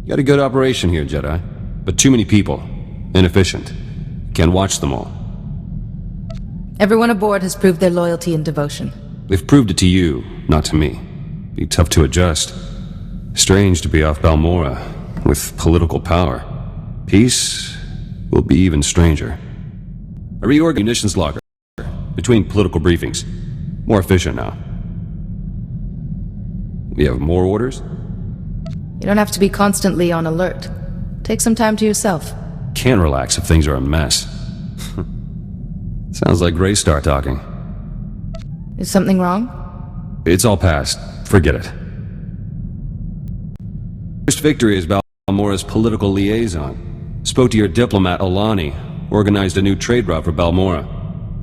Got a good operation here, Jedi. But too many people. Inefficient. Can't watch them all. Everyone aboard has proved their loyalty and devotion. They've proved it to you, not to me. Be tough to adjust. Strange to be off Balmorra, with political power. Peace will be even stranger. A reorganized munitions locker, between political briefings. More efficient now. We have more orders? You don't have to be constantly on alert. Take some time to yourself. Can't relax if things are a mess. Sounds like Greystar talking. Is something wrong? It's all past. Forget it. First victory is Balmorra's political liaison. Spoke to your diplomat, Alani. Organized a new trade route for Balmorra.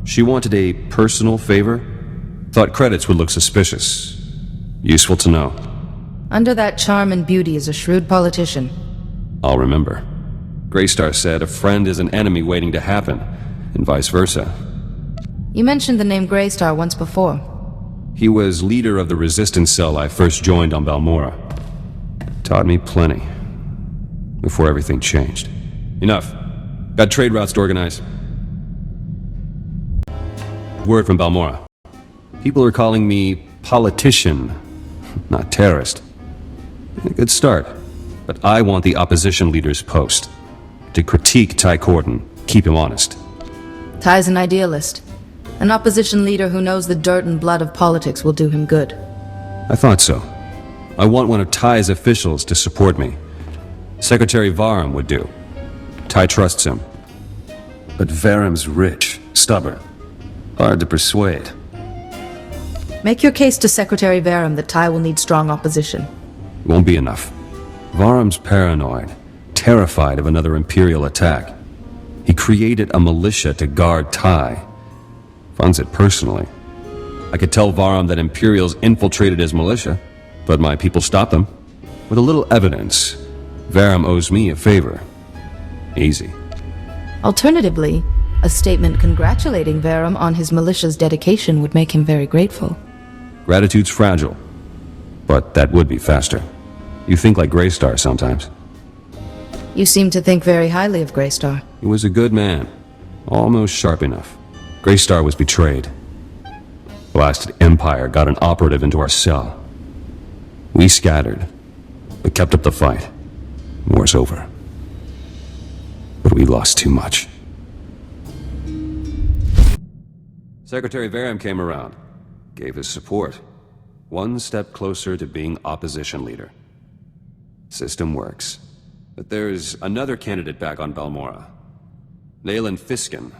She wanted a personal favor. Thought credits would look suspicious. Useful to know. Under that charm and beauty is a shrewd politician. I'll remember. Greystar said a friend is an enemy waiting to happen, and vice versa. You mentioned the name Greystar once before. He was leader of the resistance cell I first joined on Balmorra. Taught me plenty. Before everything changed. Enough. Got trade routes to organize. Word from Balmorra. People are calling me politician, not terrorist. A good start. But I want the opposition leader's post. To critique Ty Corden, keep him honest. Ty's an idealist. An opposition leader who knows the dirt and blood of politics will do him good. I thought so. I want one of Ty's officials to support me. Secretary Varum would do. Ty trusts him. But Varum's rich, stubborn. Hard to persuade. Make your case to Secretary Varum that Ty will need strong opposition. Won't be enough. Varum's paranoid, terrified of another Imperial attack. He created a militia to guard Ty. Funds it personally. I could tell Varum that Imperials infiltrated his militia, but my people stopped them. With a little evidence, Varum owes me a favor. Easy. Alternatively, a statement congratulating Varum on his militia's dedication would make him very grateful. Gratitude's fragile, but that would be faster. You think like Greystar sometimes. You seem to think very highly of Greystar. He was a good man, almost sharp enough. Greystar was betrayed. Blasted Empire got an operative into our cell. We scattered, but kept up the fight. War's over. But we lost too much. Secretary Varum came around, gave his support. One step closer to being opposition leader. System works. But there's another candidate back on Balmorra. Nayland Fiskin.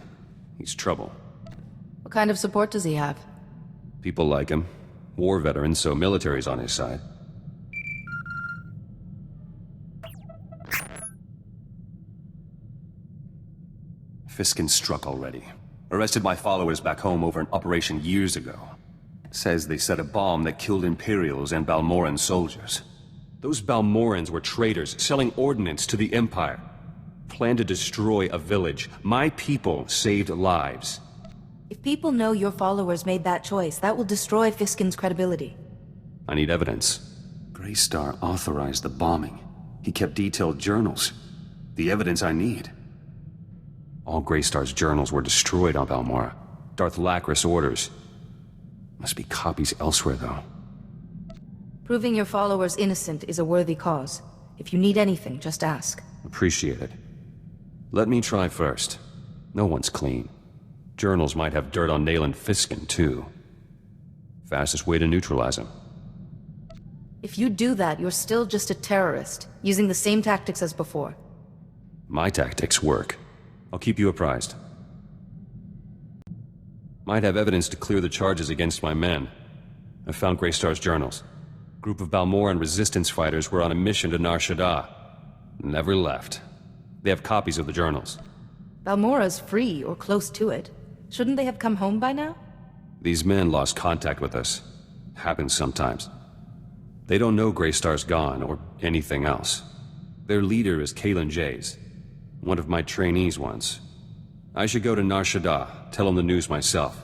He's trouble. What kind of support does he have? People like him. War veteran, so military's on his side. Fiskin struck already. Arrested my followers back home over an operation years ago. Says they set a bomb that killed Imperials and Balmorran soldiers. Those Balmorrans were traitors, selling ordnance to the Empire. Planned to destroy a village. My people saved lives. If people know your followers made that choice, that will destroy Fiskin's credibility. I need evidence. Greystar authorized the bombing. He kept detailed journals. The evidence I need. All Greystar's journals were destroyed on Balmorra. Darth Lachris orders. Must be copies elsewhere, though. Proving your followers innocent is a worthy cause. If you need anything, just ask. Appreciate it. Let me try first. No one's clean. Journals might have dirt on Nayland Fiskin, too. Fastest way to neutralize him. If you do that, you're still just a terrorist, using the same tactics as before. My tactics work. I'll keep you apprised. Might have evidence to clear the charges against my men. I found Greystar's journals. A group of Balmorran resistance fighters were on a mission to Nar Shaddaa. Never left. They have copies of the journals. Balmorra's free, or close to it. Shouldn't they have come home by now? These men lost contact with us. Happens sometimes. They don't know Greystar's gone, or anything else. Their leader is Kalen Jays. One of my trainees once. I should go to Nar Shaddaa, tell him the news myself.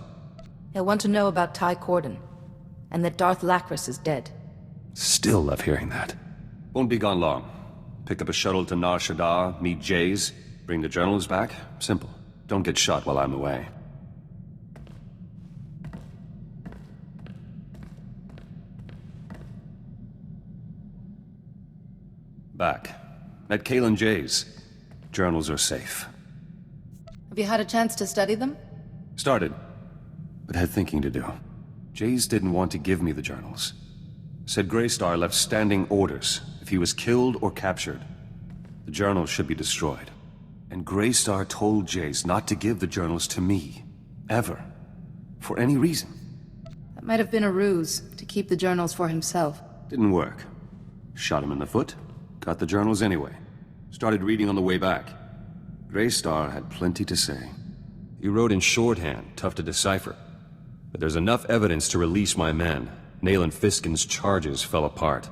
He'll want to know about Ty Corden, and that Darth Lachris is dead. Still love hearing that. Won't be gone long. Pick up a shuttle to Nar Shaddaa, meet Jays, bring the journals back. Simple. Don't get shot while I'm away. Back. Met Kalen Jays. Journals are safe. Have you had a chance to study them? Started, but had thinking to do. Jays didn't want to give me the journals. Said Greystar left standing orders if he was killed or captured. The journals should be destroyed. And Greystar told Jays not to give the journals to me. Ever. For any reason. That might have been a ruse, to keep the journals for himself. Didn't work. Shot him in the foot. Got the journals anyway. Started reading on the way back. Greystar had plenty to say. He wrote in shorthand, tough to decipher. But there's enough evidence to release my men. Nayland Fiskin's charges fell apart.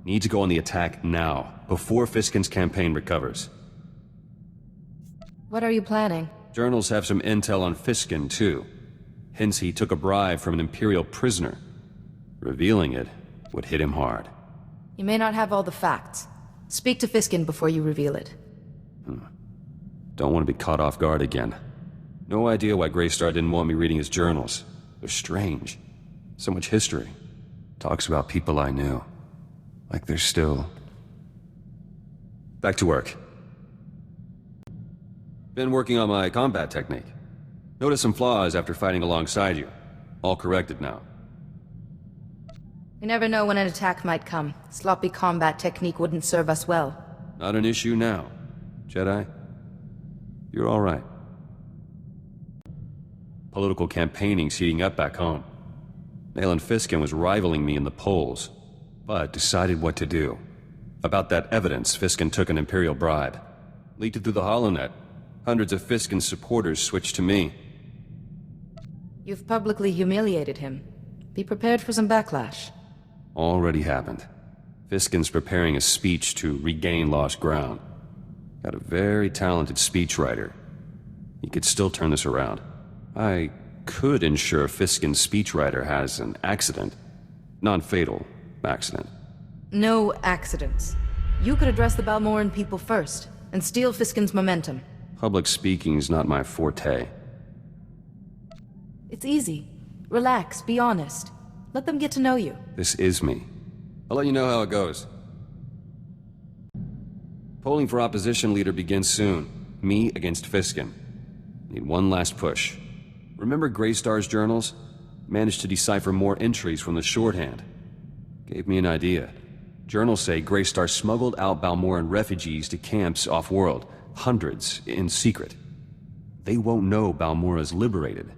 Need to go on the attack now, before Fiskin's campaign recovers. What are you planning? Journals have some intel on Fiskin, too. Hence he took a bribe from an Imperial prisoner. Revealing it would hit him hard. You may not have all the facts. Speak to Fiskin before you reveal it. Don't want to be caught off guard again. No idea why Greystar didn't want me reading his journals. They're strange. So much history. Talks about people I knew. Like they're still... Back to work. Been working on my combat technique. Noticed some flaws after fighting alongside you. All corrected now. You never know when an attack might come. Sloppy combat technique wouldn't serve us well. Not an issue now. Jedi, you're all right. Political campaigning's heating up back home. Nayland Fiskin was rivaling me in the polls, but decided what to do. About that evidence, Fiskin took an Imperial bribe. Leaked it through the HoloNet. Hundreds of Fiskin's supporters switched to me. You've publicly humiliated him. Be prepared for some backlash. Already happened. Fiskin's preparing a speech to regain lost ground. Got a very talented speechwriter. He could still turn this around. I could ensure Fiskin's speechwriter has an accident. Non-fatal accident. No accidents. You could address the Balmorran people first, and steal Fiskin's momentum. Public speaking's not my forte. It's easy. Relax, be honest. Let them get to know you. This is me. I'll let you know how it goes. Polling for opposition leader begins soon. Me against Fiskin. Need one last push. Remember Greystar's journals? Managed to decipher more entries from the shorthand. Gave me an idea. Journals say Greystar smuggled out Balmorran refugees to camps off-world. Hundreds, in secret. They won't know Balmorra's liberated.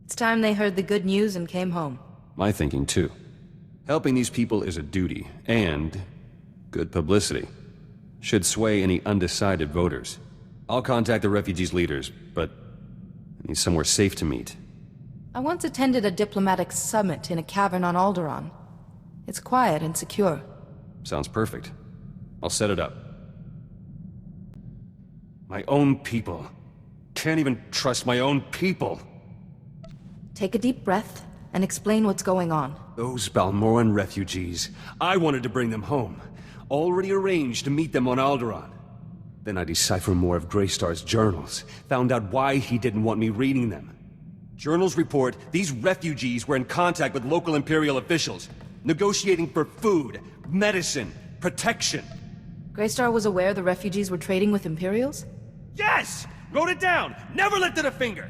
It's time they heard the good news and came home. My thinking, too. Helping these people is a duty, and good publicity. Should sway any undecided voters. I'll contact the refugees' leaders, but I need somewhere safe to meet. I once attended a diplomatic summit in a cavern on Alderaan. It's quiet and secure. Sounds perfect. I'll set it up. My own people. Can't even trust my own people. Take a deep breath and explain what's going on. Those Balmorran refugees. I wanted to bring them home. Already arranged to meet them on Alderaan. Then I deciphered more of Greystar's journals. Found out why he didn't want me reading them. Journals report these refugees were in contact with local Imperial officials, negotiating for food, medicine, protection. Greystar was aware the refugees were trading with Imperials? Yes! Wrote it down! Never lifted a finger!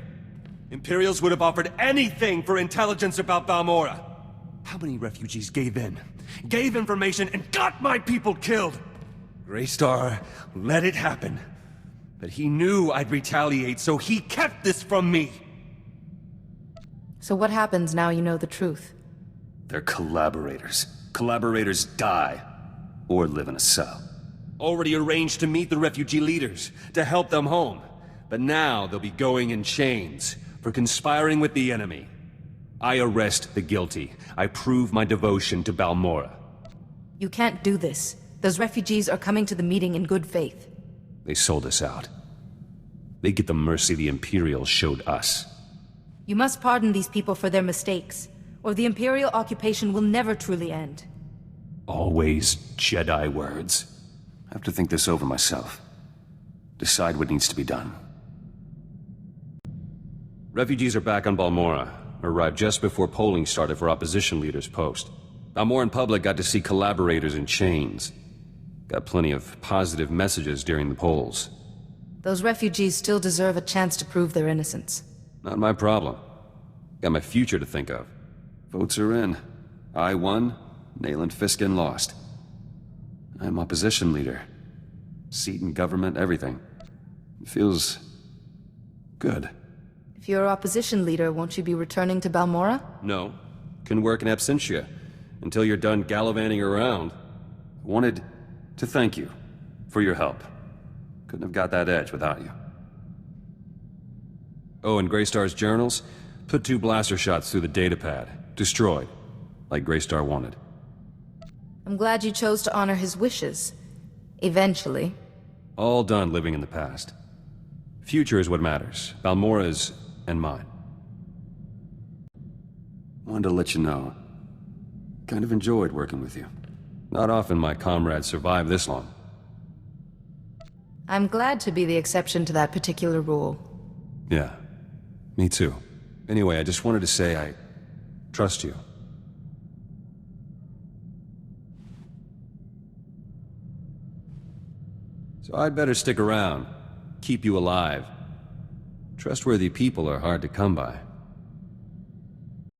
Imperials would have offered anything for intelligence about Balmorra. How many refugees gave in? Gave information and got my people killed! Greystar let it happen. But he knew I'd retaliate, so he kept this from me! So what happens now you know the truth? They're collaborators. Collaborators die. Or live in a cell. Already arranged to meet the refugee leaders, to help them home. But now they'll be going in chains, for conspiring with the enemy. I arrest the guilty. I prove my devotion to Balmorra. You can't do this. Those refugees are coming to the meeting in good faith. They sold us out. They get the mercy the Imperials showed us. You must pardon these people for their mistakes, or the Imperial occupation will never truly end. Always Jedi words. I have to think this over myself. Decide what needs to be done. Refugees are back on Balmorra. Arrived just before polling started for opposition leader's post. Balmorran public got to see collaborators in chains. Got plenty of positive messages during the polls. Those refugees still deserve a chance to prove their innocence. Not my problem. Got my future to think of. Votes are in. I won, Nayland Fiskin lost. I'm opposition leader. Seat in government, everything. It feels... good. If you're opposition leader, won't you be returning to Balmorra? No. Can work in absentia. Until you're done gallivanting around. I wanted to thank you for your help. Couldn't have got that edge without you. Oh, and Greystar's journals? Put 2 blaster shots through the datapad. Destroyed. Like Greystar wanted. I'm glad you chose to honor his wishes. Eventually. All done living in the past. Future is what matters. Balmorra's and mine. Wanted to let you know. Kind of enjoyed working with you. Not often my comrades survive this long. I'm glad to be the exception to that particular rule. Yeah, me too. Anyway, I just wanted to say I trust you. So I'd better stick around, keep you alive. Trustworthy people are hard to come by.